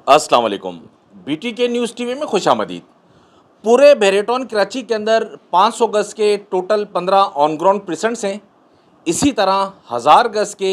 अस्सलाम वालेकुम। BTK news TV में खुशामदीद। पूरे बेरेटॉन कराची के अंदर 500 गज़ के टोटल 15 ऑन ग्राउंड प्रेजेंट्स हैं। इसी तरह 1000 गज़ के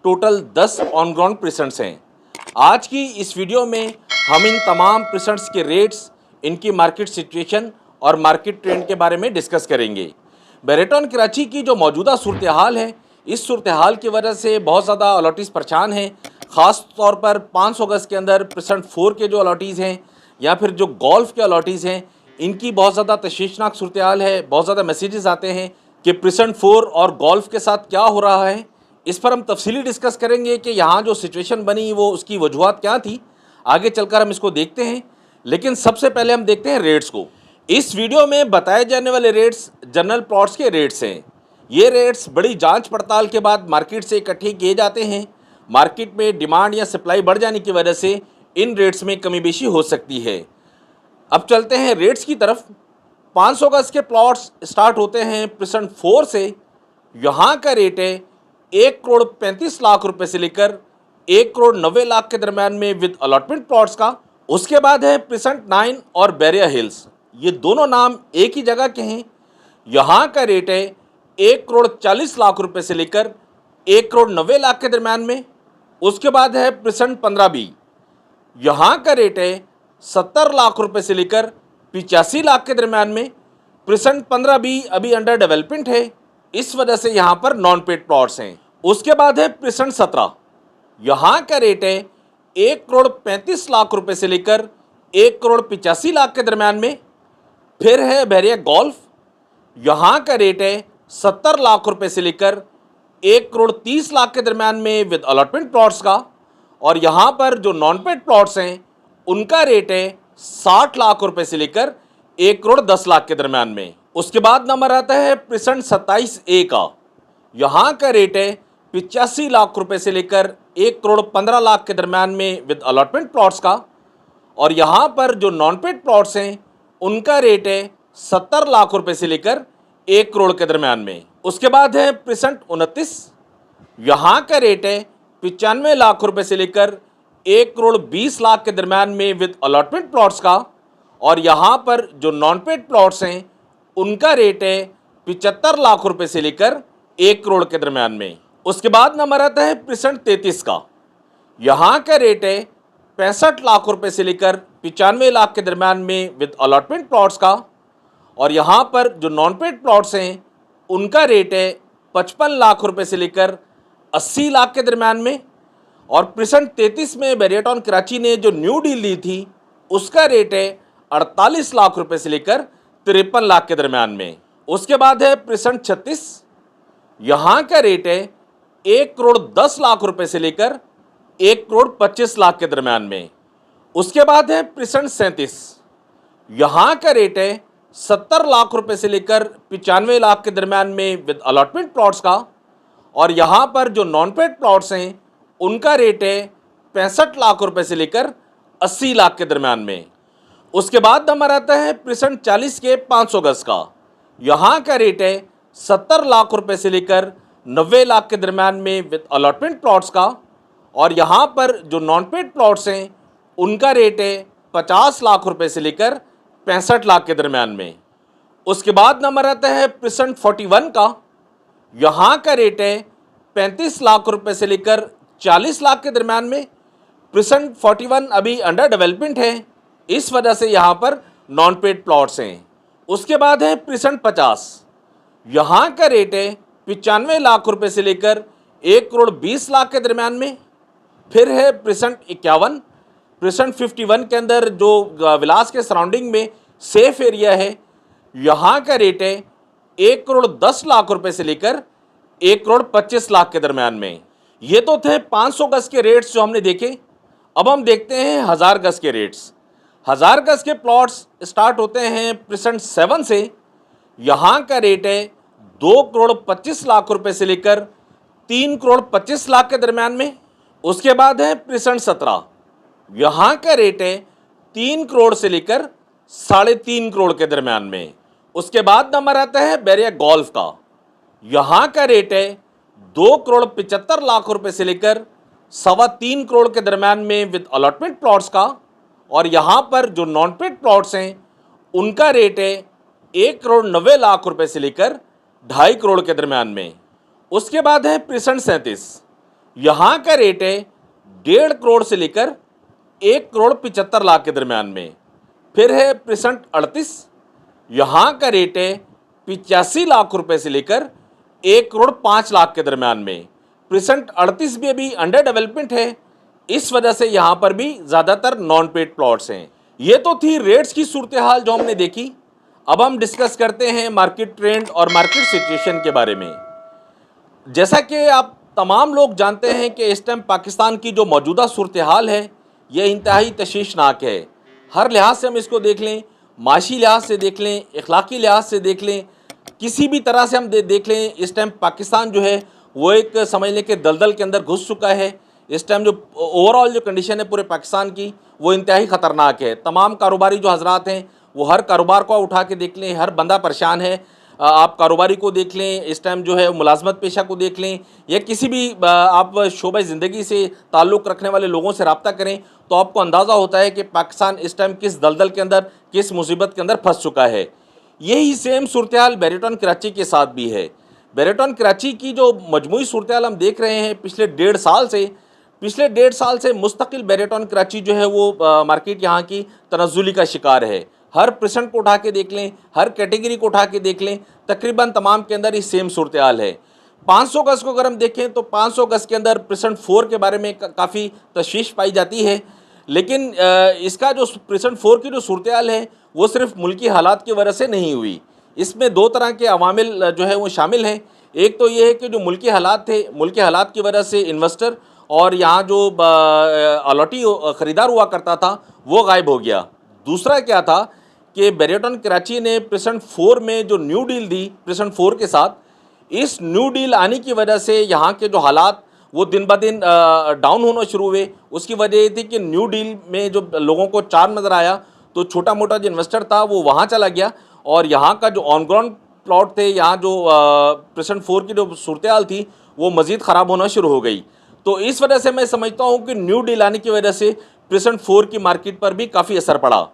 टोटल 10 ऑन ग्राउंड प्रेजेंट्स हैं। आज की इस वीडियो में हम इन तमाम प्रेजेंट्स के रेट्स, इनकी मार्केट सिचुएशन और मार्केट ट्रेंड के बारे में डिस्कस करेंगे। बेरेटॉन कराची की जो मौजूदा सूरत हाल है, इस सूरत हाल की वजह से बहुत ज़्यादा अलॉटीज़ परेशान हैं। ख़ास तौर पर 500 गज़ के अंदर प्रेजेंट 4 के जो अलॉटीज़ हैं या फिर जो गोल्फ के अलॉटीज़ हैं, इनकी बहुत ज़्यादा तशवीशनाक सूरत हाल है। बहुत ज़्यादा मैसेजेस आते हैं कि प्रेजेंट 4 और गोल्फ के साथ क्या हो रहा है। इस पर हम तफसीली डिस्कस करेंगे कि यहाँ जो सिचुएशन बनी वो उसकी वजूहत क्या थी। आगे चलकर हम इसको देखते हैं, लेकिन सबसे पहले हम देखते हैं रेट्स को। इस वीडियो में बताए जाने वाले रेट्स जनरल प्लॉट्स के रेट्स हैं। ये रेट्स बड़ी जांच पड़ताल के बाद मार्केट से इकट्ठे किए जाते हैं। मार्केट में डिमांड या सप्लाई बढ़ जाने की वजह से इन रेट्स में कमी बेशी हो सकती है। अब चलते हैं रेट्स की तरफ। 500 गज़ के प्लॉट्स स्टार्ट होते हैं प्रेजेंट 4 से। यहाँ का रेट है 1 करोड़ 35 लाख रुपए से लेकर 1 करोड़ 90 लाख के दरमियान में विद अलॉटमेंट प्लॉट्स का। उसके बाद है प्रेजेंट 9 और बैरिया हिल्स। ये दोनों नाम एक ही जगह के हैं। यहाँ का रेट है 1 करोड़ 40 लाख रुपए से लेकर 1 करोड़ 90 लाख के दरमियान में। उसके बाद है प्रेजेंट 15 बी। यहाँ का रेट है 70 लाख रुपए से लेकर 85 लाख के दरमियान में। प्रेजेंट 15 बी अभी अंडर डेवलपमेंट है, इस वजह से यहाँ पर नॉन पेड प्लॉट्स हैं। उसके बाद है प्रेजेंट 17। यहाँ का रेट है 1 करोड़ 35 लाख रुपए से लेकर 1 करोड़ 85 लाख के दरमियान में। फिर है बैरिया गोल्फ। यहाँ का रेट है 70 लाख रुपए से लेकर 1 करोड़ 30 लाख के दरमियान में विद अलॉटमेंट प्लॉट्स का। और यहाँ पर जो नॉन पेड प्लॉट्स हैं उनका रेट है 60 लाख रुपए से लेकर 1 करोड़ 10 लाख के दरमियान में। उसके बाद नंबर आता है प्रेजेंट 27 ए का। यहाँ का रेट है 85 लाख रुपए से लेकर 1 करोड़ 15 लाख के दरमियान में विद अलॉटमेंट प्लॉट्स का। और यहाँ पर जो नॉन पेड प्लॉट्स हैं उनका रेट है 70 लाख रुपए से लेकर 1 करोड़ के दरमियान में। उसके बाद है प्रेजेंट 29। यहाँ का रेट है 95 लाख रुपए से लेकर 1 करोड़ 20 लाख के दरमियान में विद अलॉटमेंट प्लॉट्स का। और यहाँ पर जो नॉन पेड प्लॉट्स हैं उनका रेट है 75 लाख रुपए से लेकर 1 करोड़ के दरमियान में। उसके बाद नंबर आता है प्रेजेंट 33 का। यहाँ का रेट है 65 लाख रुपए से लेकर 95 लाख के दरमियान में विद अलॉटमेंट प्लॉट्स का। और यहाँ पर जो नॉन पेड प्लॉट्स हैं उनका रेट है 55 लाख रुपए से लेकर 80 लाख के दरमियान में। और प्रेजेंट 33 में बेरेटॉन कराची ने जो न्यू डील ली थी उसका रेट है 48 लाख रुपए से लेकर 53 लाख के दरमियान में। उसके बाद है प्रेजेंट 36। यहाँ का रेट है 1 करोड़ 10 लाख रुपए से लेकर 1 करोड़ 25 लाख के दरमियान में। उसके बाद है प्रेजेंट 37। यहाँ का रेट है 70 लाख रुपए से लेकर 95 लाख के दरमियान में विद अलॉटमेंट प्लॉट्स का। और यहाँ पर जो नॉन पेड प्लॉट्स हैं उनका रेट है 65 लाख रुपए से लेकर 80 लाख के दरमियान में। उसके बाद नंबर आता है प्रेजेंट 40 के 500 गज़ का। यहाँ का रेट है 70 लाख रुपए से लेकर 90 लाख के दरमियान में विद अलॉटमेंट प्लॉट्स का। और यहाँ पर जो नॉन पेड प्लॉट्स हैं उनका रेट है 50 लाख रुपए से लेकर 65 लाख के दरमियान में। उसके बाद नंबर आता है प्रेजेंट 41 का। यहाँ का रेट है 35 लाख रुपए से लेकर 40 लाख के दरमियान में। प्रेजेंट 41 अभी अंडर डेवलपमेंट है, इस वजह से यहाँ पर नॉन पेड प्लॉट्स हैं। उसके बाद है प्रेजेंट 50। यहाँ का रेट है 95 लाख रुपए से लेकर 1 करोड़ 20 लाख के दरमियान में। फिर है प्रेजेंट 51। प्रेजेंट 51 के अंदर जो विलास के सराउंडिंग में सेफ एरिया है, यहाँ का रेट है 1 करोड़ 10 लाख रुपए से लेकर 1 करोड़ 25 लाख के दरमियान में। ये तो थे 500 गज़ के रेट्स जो हमने देखे। अब हम देखते हैं 1000 गज़ के रेट्स। 1000 गज़ के प्लॉट्स स्टार्ट होते हैं प्रेजेंट 7 से। यहाँ का रेट है 2 करोड़ 25 लाख रुपए से लेकर 3 करोड़ 25 लाख के दरमियान में। उसके बाद है प्रेजेंट 17। यहाँ का रेट है 3 करोड़ से लेकर 3.5 करोड़ के दरमियान में। उसके बाद नंबर आता है बैरिया गोल्फ का। यहाँ का रेट है 2 करोड़ 75 लाख रुपए से लेकर 3.25 करोड़ के दरम्यान में विद अलॉटमेंट प्लॉट्स का, और यहाँ पर जो नॉन पेड प्लॉट्स हैं उनका रेट है 1,90,00,000 रुपए से लेकर 2.5 करोड़ के दरम्यान में। उसके बाद है प्रिसेंट 37, यहाँ का रेट है 1.5 करोड़ से लेकर 1,75,00,000 के दरम्यान में। फिर है प्रिसेंट 38, यहाँ का रेट है 85 लाख रुपए से लेकर 1,05,00,000 के दरम्यान में। प्रिसेंट 38 भी अभी अंडर डेवलपमेंट है, इस वजह से यहाँ पर भी ज़्यादातर नॉन पेड प्लॉट्स हैं। ये तो थी रेट्स की सूरत हाल जो हमने देखी। अब हम डिस्कस करते हैं मार्केट ट्रेंड और मार्केट सिचुएशन के बारे में। जैसा कि आप तमाम लोग जानते हैं कि इस टाइम पाकिस्तान की जो मौजूदा सूरत हाल है ये इंतहाई तशवीशनाक है। हर लिहाज से हम इसको देख लें, माशी लिहाज से देख लें, इखलाकी लिहाज से देख लें, किसी भी तरह से हम देख लें, इस टाइम पाकिस्तान जो है वो एक समझ लें कि दलदल के अंदर घुस चुका है। इस टाइम जो ओवरऑल जो कंडीशन है पूरे पाकिस्तान की वो इंतहाई ख़तरनाक है। तमाम कारोबारी जो हजरात हैं वो हर कारोबार को उठा के देख लें, हर बंदा परेशान है। आप कारोबारी को देख लें, इस टाइम जो है मुलाजमत पेशा को देख लें, या किसी भी आप शोबे ज़िंदगी से ताल्लुक़ रखने वाले लोगों से रब्ता करें तो आपको अंदाज़ा होता है कि पाकिस्तान इस टाइम किस दलदल के अंदर, किस मुसीबत के अंदर फंस चुका है। यही सेम सूरत हाल बैरिटन कराची के साथ भी है। बैरिटन कराची की जो मजमूई सूरत हाल हम देख रहे हैं पिछले 1.5 साल से मुस्तकिल बैरिटन कराची जो है वो मार्केट यहाँ की तनज़्ज़ुली का शिकार है। हर परसेंट को उठा के देख लें, हर कैटेगरी को उठा के देख लें, तकरीबन तमाम के अंदर ही सेम सूरत हाल है। 500 गज़ को अगर हम देखें तो 500 गज़ के अंदर परसेंट 4 के बारे में काफ़ी तशवीश पाई जाती है, लेकिन इसका जो परसेंट 4 की जो सूरत हाल है वो सिर्फ मुल्की हालात की वजह से नहीं हुई। इसमें 2 तरह के अवामिल जो है वो शामिल हैं। एक तो ये है कि जो मुल्की हालात थे, मुल्की हालात की वजह से इन्वेस्टर और यहाँ जो अलॉटी ख़रीदार हुआ करता था वो गायब हो गया। दूसरा क्या था कि बैरिटन कराची ने परसेंट 4 में जो न्यू डील दी परसेंट 4 के साथ, इस न्यू डील आने की वजह से यहाँ के जो हालात वो दिन ब दिन डाउन होना शुरू हुए। उसकी वजह ये थी कि न्यू डील में जो लोगों को चार्म नज़र आया तो छोटा मोटा जो इन्वेस्टर था वो वहाँ चला गया, और यहाँ का जो ऑन ग्राउंड प्लॉट थे, यहाँ जो परसेंट 4 की जो सूरत हाल थी वो मज़ीद ख़राब होना शुरू हो गई। तो इस वजह से मैं समझता हूँ कि न्यू डील आने की वजह से परसेंट 4 की मार्केट पर भी काफ़ी असर पड़ा।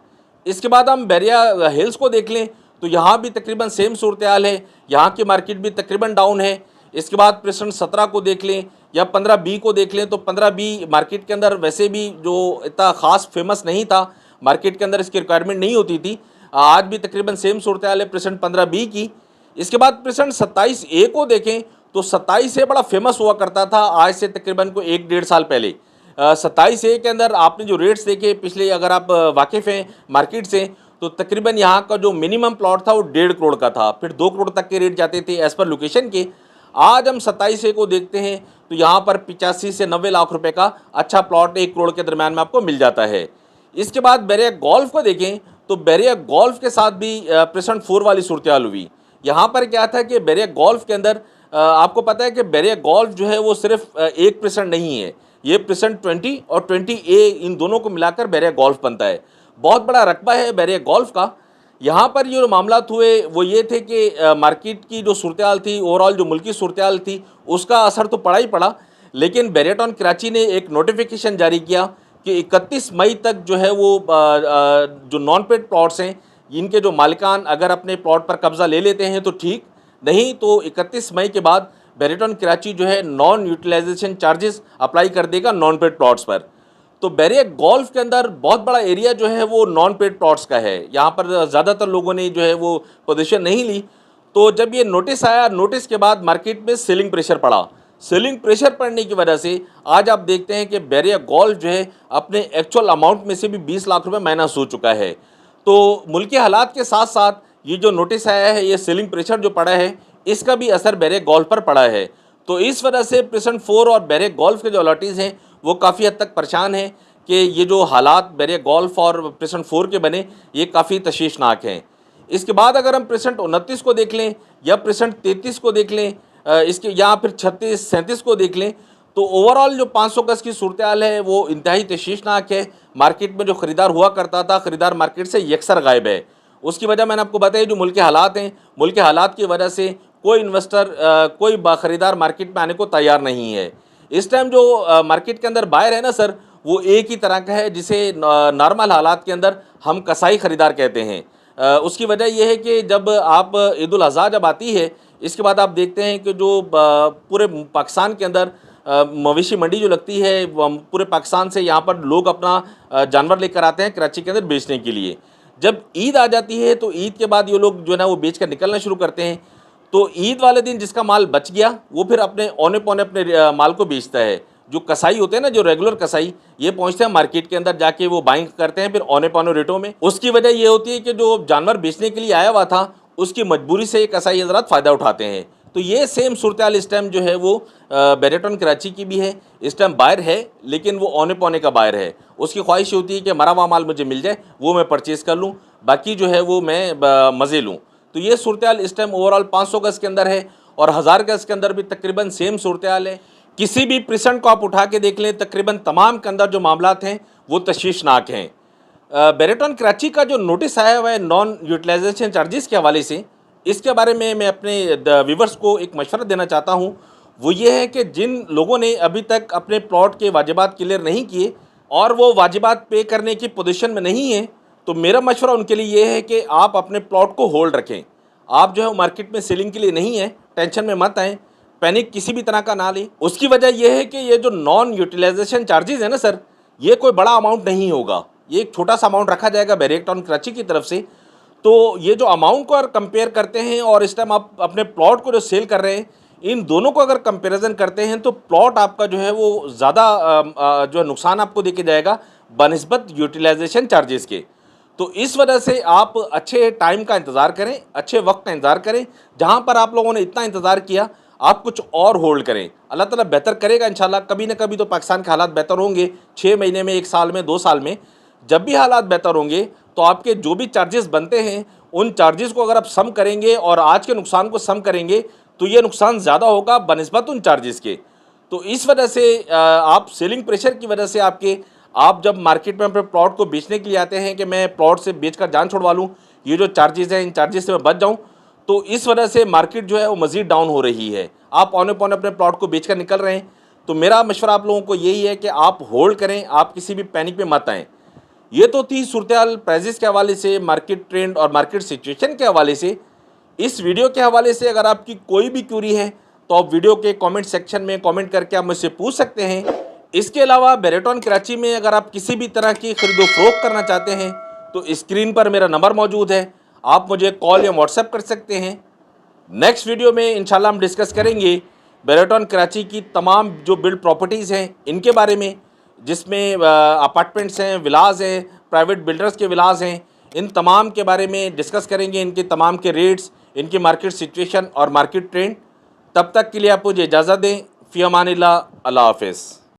इसके बाद हम बैरिया हिल्स को देख लें तो यहाँ भी तकरीबन सेम सूरत हाल है, यहाँ की मार्केट भी तकरीबन डाउन है। इसके बाद परसेंट 17 को देख लें या 15B को देख लें तो 15B मार्केट के अंदर वैसे भी जो इतना ख़ास फेमस नहीं था, मार्केट के अंदर इसकी रिक्वायरमेंट नहीं होती थी, आज भी तकरीबन सेम सूरत हाल है परसेंट 15B की। इसके बाद परसेंट 27A को देखें तो 27A बड़ा फेमस हुआ करता था आज से तकरीबन को 1-1.5 साल पहले। 27A के अंदर आपने जो रेट्स देखे पिछले, अगर आप वाकिफ़ हैं मार्केट से, तो तकरीबन यहाँ का जो मिनिमम प्लॉट था वो 1.5 करोड़ का था, फिर 2 करोड़ तक के रेट जाते थे एज़ पर लोकेशन के। आज हम 27A को देखते हैं तो यहाँ पर 85 से 90 लाख रुपए का अच्छा प्लॉट 1 करोड़ के दरम्यान में आपको मिल जाता है। इसके बाद बैरिया गोल्फ को देखें तो बैरिया गोल्फ के साथ भी परसेंट 4 वाली सूरत हाल हुई। यहाँ पर क्या था कि बैरिया गोल्फ के अंदर आपको पता है कि बैरिया गोल्फ जो है वो सिर्फ 1% नहीं है, ये परसेंट 20 और 20A इन दोनों को मिलाकर बैरिया गोल्फ बनता है। बहुत बड़ा रकबा है बैरिया गोल्फ का। यहाँ पर ये जो मामलात हुए वो ये थे कि मार्केट की जो सूरत हाल थी, ओवरऑल जो मुल्की सूरत हाल थी, उसका असर तो पड़ा ही पड़ा, लेकिन बैरिटन कराची ने एक नोटिफिकेशन जारी किया कि 31 मई तक जो है वो जो नॉन पेड प्लॉट्स हैं इनके जो मालिकान अगर अपने प्लॉट पर कब्ज़ा ले लेते हैं तो ठीक, नहीं तो 31 मई के बाद बैरिटन कराची जो है नॉन यूटिलाइजेशन चार्जेस अप्लाई कर देगा नॉन पेड प्लॉट्स पर। तो बैरिया गोल्फ के अंदर बहुत बड़ा एरिया जो है वो नॉन पेड प्लॉट्स का है, यहाँ पर ज़्यादातर लोगों ने जो है वो पोजीशन नहीं ली। तो जब ये नोटिस आया, नोटिस के बाद मार्केट में सेलिंग प्रेशर पड़ा। सेलिंग प्रेशर पड़ने की वजह से आज आप देखते हैं कि बैरिया गोल्फ जो है अपने एक्चुअल अमाउंट में से भी 20 लाख रुपए माइनस हो चुका है। तो मुल्की हालात के साथ साथ ये जो नोटिस आया है, ये सेलिंग प्रेशर जो पड़ा है, इसका भी असर बैरिया गोल्फ पर पड़ा है। तो इस वजह से परसेंट 4 और बैरिया गोल्फ के जो अलॉटीज़ हैं वो काफ़ी हद तक परेशान हैं कि ये जो हालात बैरिया गोल्फ और परसेंट 4 के बने ये काफ़ी तशवीशनाक हैं। इसके बाद अगर हम परसेंट 29 को देख लें या परसेंट 33 को देख लें, इसके या फिर 36-37 को देख लें, तो ओवरऑल जो 500 गज़ की सूरत हाल है वो इंतहाई तशवीशनाक है। मार्केट में जो ख़रीदार हुआ करता था, ख़रीदार मार्केट से यकसर गायब है। उसकी वजह मैंने आपको बताई, जो मुल्क के हालात हैं, मुल्क के हालात की वजह से कोई इन्वेस्टर, कोई ख़रीदार मार्केट में आने को तैयार नहीं है। इस टाइम जो मार्केट के अंदर बायर है ना सर, वो एक ही तरह का है जिसे नॉर्मल हालात के अंदर हम कसाई ख़रीदार कहते हैं। उसकी वजह यह है कि जब आप ईद उल अज़हा जब आती है, इसके बाद आप देखते हैं कि जो पूरे पाकिस्तान के अंदर मवेशी मंडी जो लगती है, पूरे पाकिस्तान से यहाँ पर लोग अपना जानवर लेकर आते हैं कराची के अंदर बेचने के लिए। जब ईद आ जाती है तो ईद के बाद ये लोग जो है ना वो बेच कर निकलना शुरू करते हैं। तो ईद वाले दिन जिसका माल बच गया वो फिर अपने औने पौने अपने माल को बेचता है। जो कसाई होते हैं ना, जो रेगुलर कसाई, ये पहुंचते हैं मार्केट के अंदर, जाके वो बाइंग करते हैं फिर औने पौने रेटों में। उसकी वजह ये होती है कि जो जानवर बेचने के लिए आया हुआ था उसकी मजबूरी से ये कसाई हजरात फ़ायदा उठाते हैं। तो ये सेम सूरत हाल इस टाइम जो है वो बेरेटॉन कराची की भी है। इस टाइम बायर है लेकिन वो औने पौने का बायर है। उसकी ख्वाहिश होती है कि मरा हुआ माल मुझे मिल जाए, वो मैं परचेज़ कर लूँ, बाकी जो है वो मैं मज़े लूँ। तो ये सूरत हाल इस टाइम ओवरऑल 500 गज़ के अंदर है और 1000 गज़ के अंदर भी तकरीबन सेम सूरत हाल है। किसी भी प्रेसेंट को आप उठा के देख लें, तकरीबन तमाम के अंदर जो मामलात हैं वो तशवीशनाक हैं। बेरेटॉन कराची का जो नोटिस आया हुआ है नॉन यूटिलाइजेशन चार्जेस के हवाले से, इसके बारे में मैं अपने व्यूवर्स को एक मशवरा देना चाहता हूँ। वो ये है कि जिन लोगों ने अभी तक अपने प्लॉट के वाजिबात क्लियर नहीं किए और वो वाजिबात पे करने की पोजीशन में नहीं है, तो मेरा मशवरा उनके लिए ये है कि आप अपने प्लॉट को होल्ड रखें। आप जो है मार्केट में सेलिंग के लिए नहीं है, टेंशन में मत आएँ, पैनिक किसी भी तरह का ना लें। उसकी वजह यह है कि ये जो नॉन यूटिलाइजेशन चार्जेस है ना सर, ये कोई बड़ा अमाउंट नहीं होगा, ये एक छोटा सा अमाउंट रखा जाएगा बेरेटॉन कराची की तरफ से। तो ये जो अमाउंट को अगर कंपेयर करते हैं और इस टाइम आप अपने प्लॉट को जो सेल कर रहे हैं, इन दोनों को अगर कंपैरिजन करते हैं तो प्लॉट आपका जो है वो ज़्यादा जो है नुकसान आपको देके जाएगा बनिस्बत यूटिलाइजेशन चार्जेस के। तो इस वजह से आप अच्छे टाइम का इंतज़ार करें, अच्छे वक्त का इंतज़ार करें। जहाँ पर आप लोगों ने इतना इंतज़ार किया, आप कुछ और होल्ड करें। अल्लाह ताला बेहतर करेगा इंशाल्लाह। कभी ना कभी तो पाकिस्तान के हालात बेहतर होंगे, 6 महीने में, 1 साल में, 2 साल में। जब भी हालात बेहतर होंगे तो आपके जो भी चार्जेस बनते हैं उन चार्जेस को अगर आप सम करेंगे और आज के नुकसान को सम करेंगे तो ये नुकसान ज़्यादा होगा बनिस्बत उन चार्जेस के। तो इस वजह से आप सेलिंग प्रेशर की वजह से आप जब मार्केट में अपने प्लॉट को बेचने के लिए आते हैं कि मैं प्लॉट से बेचकर जान छुड़वा लूँ, ये जो चार्जेस हैं इन चार्जेस से मैं बच जाऊँ, तो इस वजह से मार्केट जो है वो मज़ीद डाउन हो रही है। आप औने पौने अपने प्लॉट को बेचकर निकल रहे हैं। तो मेरा मशवरा आप लोगों को यही है कि आप होल्ड करें, आप किसी भी पैनिक में मत आएँ। ये तो थी सूरत हाल प्राइजेस के हवाले से, मार्केट ट्रेंड और मार्केट सिचुएशन के हवाले से। इस वीडियो के हवाले से अगर आपकी कोई भी क्यूरी है तो आप वीडियो के कमेंट सेक्शन में कमेंट करके आप मुझसे पूछ सकते हैं। इसके अलावा बेरेटॉन कराची में अगर आप किसी भी तरह की खरीदो फरोख्त करना चाहते हैं तो स्क्रीन पर मेरा नंबर मौजूद है, आप मुझे कॉल या व्हाट्सएप कर सकते हैं। नेक्स्ट वीडियो में इंशाल्लाह हम डिस्कस करेंगे बेरेटॉन कराची की तमाम जो बिल्ड प्रॉपर्टीज़ हैं इनके बारे में, जिसमें अपार्टमेंट्स हैं, विलाज हैं, प्राइवेट बिल्डर्स के विलाज हैं। इन तमाम के बारे में डिस्कस करेंगे, इनके तमाम के रेट्स, इनकी मार्केट सिचुएशन और मार्केट ट्रेंड। तब तक के लिए आप मुझे इजाज़त दें। फ़ी अमानिल्लाह, अल्लाह हाफ़िज़।